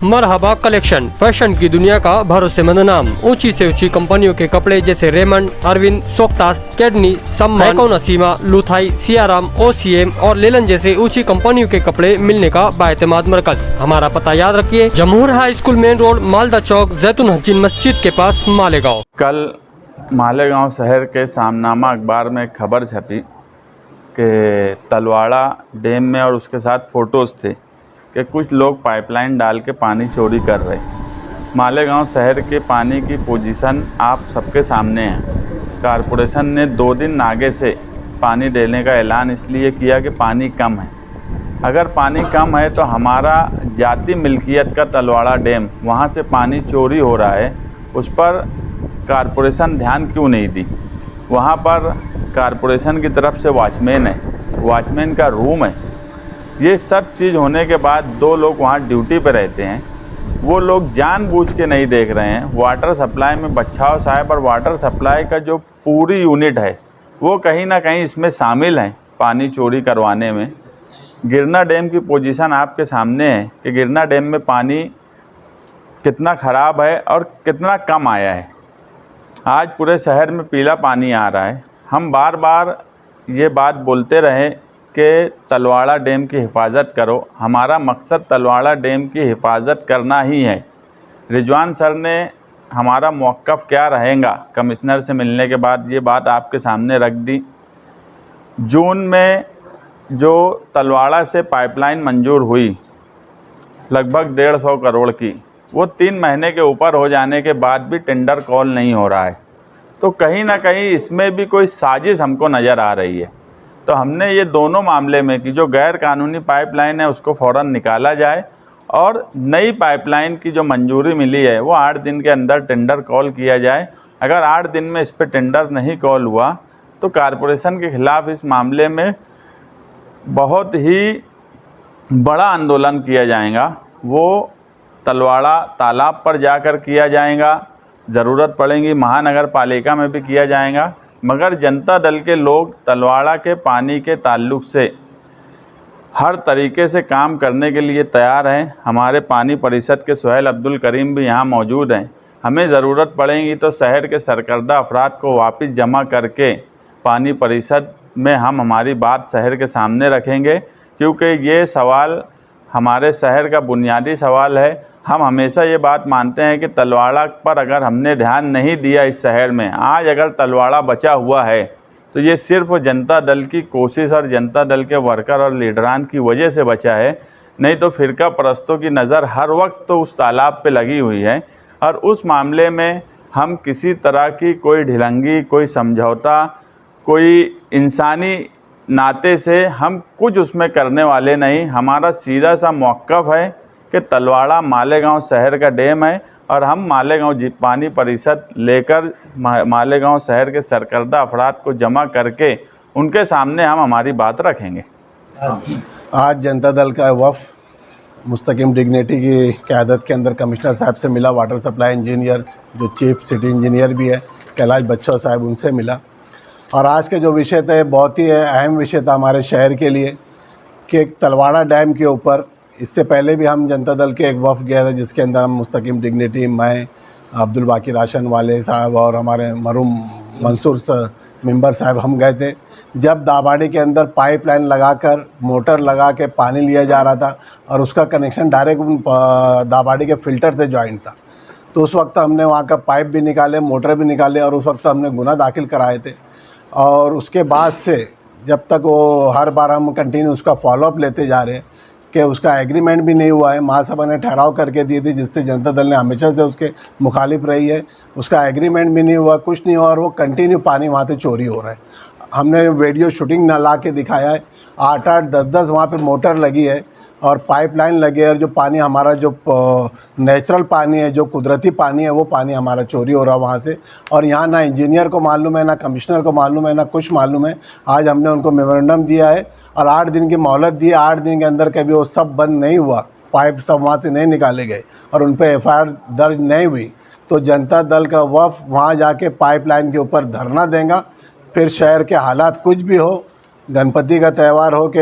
मरहबा collection, fashion की दुनिया का भरोसेमंद नाम। ऊंची से ऊंची कंपनियों के कपड़े जैसे रेमंड, अरविंद, सोक्टास, कैडनी, सम्मान, नसीमा, लुथाई, सियाराम, ओसीएम और लेलन जैसे ऊंची कंपनियों के कपड़े मिलने का बाएतमाद मरकज। हमारा पता याद रखिए, Jamhoor high school main road, Malda Chowk, जैतून हजीन मस्जिद के पास, मालेगांव। कल मालेगांव शहर के सामनामा अखबार में एक खबर छपी कि तलवाड़ा डैम में, और उसके साथ फ़ोटोज़ थे कि कुछ लोग पाइपलाइन डाल के पानी चोरी कर रहे। मालेगांव शहर के पानी की पोजीशन आप सबके सामने है। कारपोरेशन ने 2 दिन आगे से पानी देने का ऐलान इसलिए किया कि पानी कम है। अगर पानी कम है तो हमारा जाती मिल्कियत का तलवाड़ा डैम, वहाँ से पानी चोरी हो रहा है, उस पर कारपोरेशन ध्यान क्यों नहीं दी। वहाँ पर कारपोरेशन की तरफ से वॉचमैन है, वॉचमैन का रूम है। ये सब चीज़ होने के बाद 2 लोग वहाँ ड्यूटी पे रहते हैं, वो लोग जानबूझ के नहीं देख रहे हैं। वाटर सप्लाई में बच्छाव साहब और वाटर सप्लाई का जो पूरी यूनिट है वो कहीं ना कहीं इसमें शामिल है पानी चोरी करवाने में। गिरना डैम की पोजीशन आपके सामने है कि गिरना डैम में पानी कितना ख़राब है और कितना कम आया है। आज पूरे शहर में पीला पानी आ रहा है। हम बार बार ये बात बोलते रहे कि तलवाड़ा डैम की हिफाजत करो। हमारा मकसद तलवाड़ा डैम की हिफाजत करना ही है। रिजवान सर ने हमारा मौक़िफ़ क्या रहेगा कमिश्नर से मिलने के बाद ये बात आपके सामने रख दी। जून में जो तलवाड़ा से पाइपलाइन मंजूर हुई लगभग 150 करोड़ की, वो 3 महीने के ऊपर हो जाने के बाद भी टेंडर कॉल नहीं हो रहा है। तो कहीं ना कहीं इसमें भी कोई साजिश हमको नज़र आ रही है। तो हमने ये दोनों मामले में कि जो गैर कानूनी पाइपलाइन है उसको फ़ौरन निकाला जाए और नई पाइपलाइन की जो मंजूरी मिली है वो 8 दिन के अंदर टेंडर कॉल किया जाए। अगर 8 दिन में इस पर टेंडर नहीं कॉल हुआ तो कारपोरेशन के ख़िलाफ़ इस मामले में बहुत ही बड़ा आंदोलन किया जाएगा। वो तलवाड़ा तालाब पर जाकर किया जाएगा, ज़रूरत पड़ेगी महानगर पालिका में भी किया जाएगा। मगर जनता दल के लोग तलवाड़ा के पानी के ताल्लुक़ से हर तरीके से काम करने के लिए तैयार हैं। हमारे पानी परिषद के सुहेल अब्दुल करीम भी यहाँ मौजूद हैं। हमें ज़रूरत पड़ेगी तो शहर के सरकर्दा अफराद को वापस जमा करके पानी परिषद में हम हमारी बात शहर के सामने रखेंगे, क्योंकि ये सवाल हमारे शहर का बुनियादी सवाल है। हम हमेशा ये बात मानते हैं कि तलवाड़ा पर अगर हमने ध्यान नहीं दिया इस शहर में, आज अगर तलवाड़ा बचा हुआ है तो ये सिर्फ जनता दल की कोशिश और जनता दल के वर्कर और लीडरान की वजह से बचा है। नहीं तो फ़िरका परस्तों की नज़र हर वक्त तो उस तालाब पे लगी हुई है और उस मामले में हम किसी तरह की कोई ढिलंगी, कोई समझौता, कोई इंसानी नाते से हम कुछ उसमें करने वाले नहीं। हमारा सीधा सा मौक़िफ़ है कि तलवाड़ा मालेगांव शहर का डैम है और हम मालेगांव पानी परिषद लेकर मालेगांव शहर के सरकर्दा अफराद को जमा करके उनके सामने हम हमारी बात रखेंगे। आज जनता दल का वफ़द मुस्तकिम डिग्निटी की क़यादत के अंदर कमिश्नर साहब से मिला, वाटर सप्लाई इंजीनियर जो चीफ सिटी इंजीनियर भी है कैलाश बच्छाव साहब, उनसे मिला। और आज के जो विषय थे बहुत ही अहम विषय था हमारे शहर के लिए कि तलवाड़ा डैम के ऊपर, इससे पहले भी हम जनता दल के एक वफ़द गया था जिसके अंदर हम मुस्तकिम डिग्निटी, मैं, अब्दुल बाकी राशन वाले साहब और हमारे मरूम मंसूर मेंबर साहब हम गए थे। जब दाबाड़ी के अंदर पाइपलाइन लगाकर मोटर लगा के पानी लिया जा रहा था और उसका कनेक्शन डायरेक्ट दाबाड़ी के फ़िल्टर से जॉइंट था, तो उस वक्त हमने वहाँ का पाइप भी निकाले, मोटर भी निकाले और उस वक्त हमने गुना दाखिल कराए थे। और उसके बाद से जब तक वो हर बार हम कंटिन्यू उसका फॉलोअप लेते जा रहे हैं कि उसका एग्रीमेंट भी नहीं हुआ है। महासभा ने ठहराव करके दी थी जिससे जनता दल ने हमेशा से उसके मुखालिफ रही है। उसका एग्रीमेंट भी नहीं हुआ, कुछ नहीं हुआ और वो कंटिन्यू पानी वहाँ से चोरी हो रहा है। हमने वीडियो शूटिंग ना ला के दिखाया है। 8-8, 10-10 वहाँ पे मोटर लगी है और पाइपलाइन लगी है और जो पानी हमारा जो नेचुरल पानी है, जो कुदरती पानी है, वो पानी हमारा चोरी हो रहा है वहाँ से। और यहाँ ना इंजीनियर को मालूम है, ना कमिश्नर को मालूम है, ना कुछ मालूम है। आज हमने उनको मेमोरेंडम दिया है और 8 दिन की मोहलत दी। 8 दिन के अंदर कभी वो सब बंद नहीं हुआ, पाइप सब वहाँ से नहीं निकाले गए और उन पर FIR दर्ज नहीं हुई, तो जनता दल का वफ़द वहाँ जाके पाइपलाइन के ऊपर धरना देगा। फिर शहर के हालात कुछ भी हो, गणपति का त्यौहार हो कि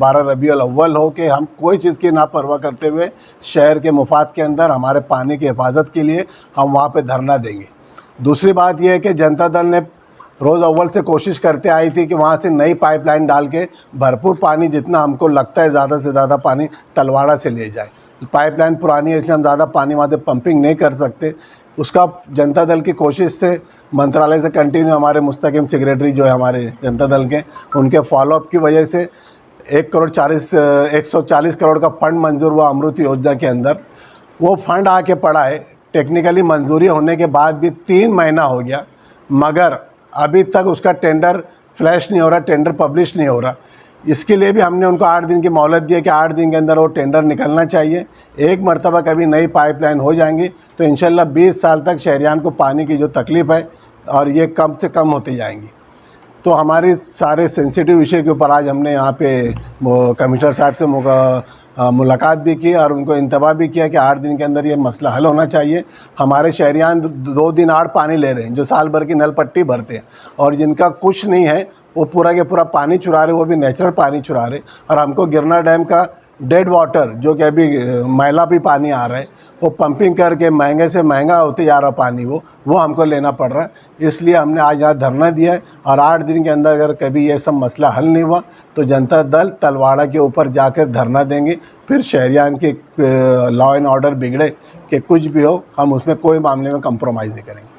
12 रबीउल अव्वल हो कि हम कोई चीज़ की ना परवाह करते हुए शहर के मुफाद के अंदर हमारे पानी की हिफाजत के लिए हम वहाँ पे धरना देंगे। दूसरी बात यह है कि जनता दल ने रोज़ अव्वल से कोशिश करते आई थी कि वहाँ से नई पाइपलाइन डाल के भरपूर पानी, जितना हमको लगता है ज़्यादा से ज़्यादा पानी तलवाड़ा से ले जाए। पाइपलाइन पुरानी है इसलिए हम ज़्यादा पानी वहाँ से पंपिंग नहीं कर सकते। उसका जनता दल की कोशिश से मंत्रालय से कंटिन्यू हमारे मुस्तकिम सेक्रेटरी जो है हमारे जनता दल के, उनके फॉलोअप की वजह से 140 करोड़ का फंड मंजूर हुआ अमृत योजना के अंदर। वो फंड आके पड़ा है, टेक्निकली मंजूरी होने के बाद भी 3 महीना हो गया, मगर अभी तक उसका टेंडर फ्लैश नहीं हो रहा, टेंडर पब्लिश नहीं हो रहा। इसके लिए भी हमने उनको 8 दिन की मोहलत दी है कि 8 दिन के अंदर वो टेंडर निकलना चाहिए। एक मरतबा कभी नई पाइपलाइन हो जाएंगी तो इंशाल्लाह 20 साल तक शहरियान को पानी की जो तकलीफ़ है और ये कम से कम होती जाएंगी। तो हमारे सारे सेंसिटिव विषय के ऊपर आज हमने यहाँ पे कमिश्नर साहब से मुलाकात भी की और उनको इंतबाह भी किया कि 8 दिन के अंदर ये मसला हल होना चाहिए। हमारे शहरियान 2 दिन 8 पानी ले रहे हैं, जो साल भर की नल पट्टी भरते हैं, और जिनका कुछ नहीं है वो पूरा के पूरा पानी चुरा रहे, वो भी नेचुरल पानी चुरा रहे। और हमको गिरना डैम का डेड वाटर, जो कि अभी मैला भी पानी आ रहा है, वो पंपिंग करके महंगे से महंगा होते जा रहा पानी, वो हमको लेना पड़ रहा है। इसलिए हमने आज यहाँ धरना दिया है और 8 दिन के अंदर अगर कभी ये सब मसला हल नहीं हुआ तो जनता दल तलवाड़ा के ऊपर जाकर धरना देंगे। फिर शहरियान के लॉ एंड ऑर्डर बिगड़े कि कुछ भी हो, हम उसमें कोई मामले में कंप्रोमाइज़ नहीं करेंगे।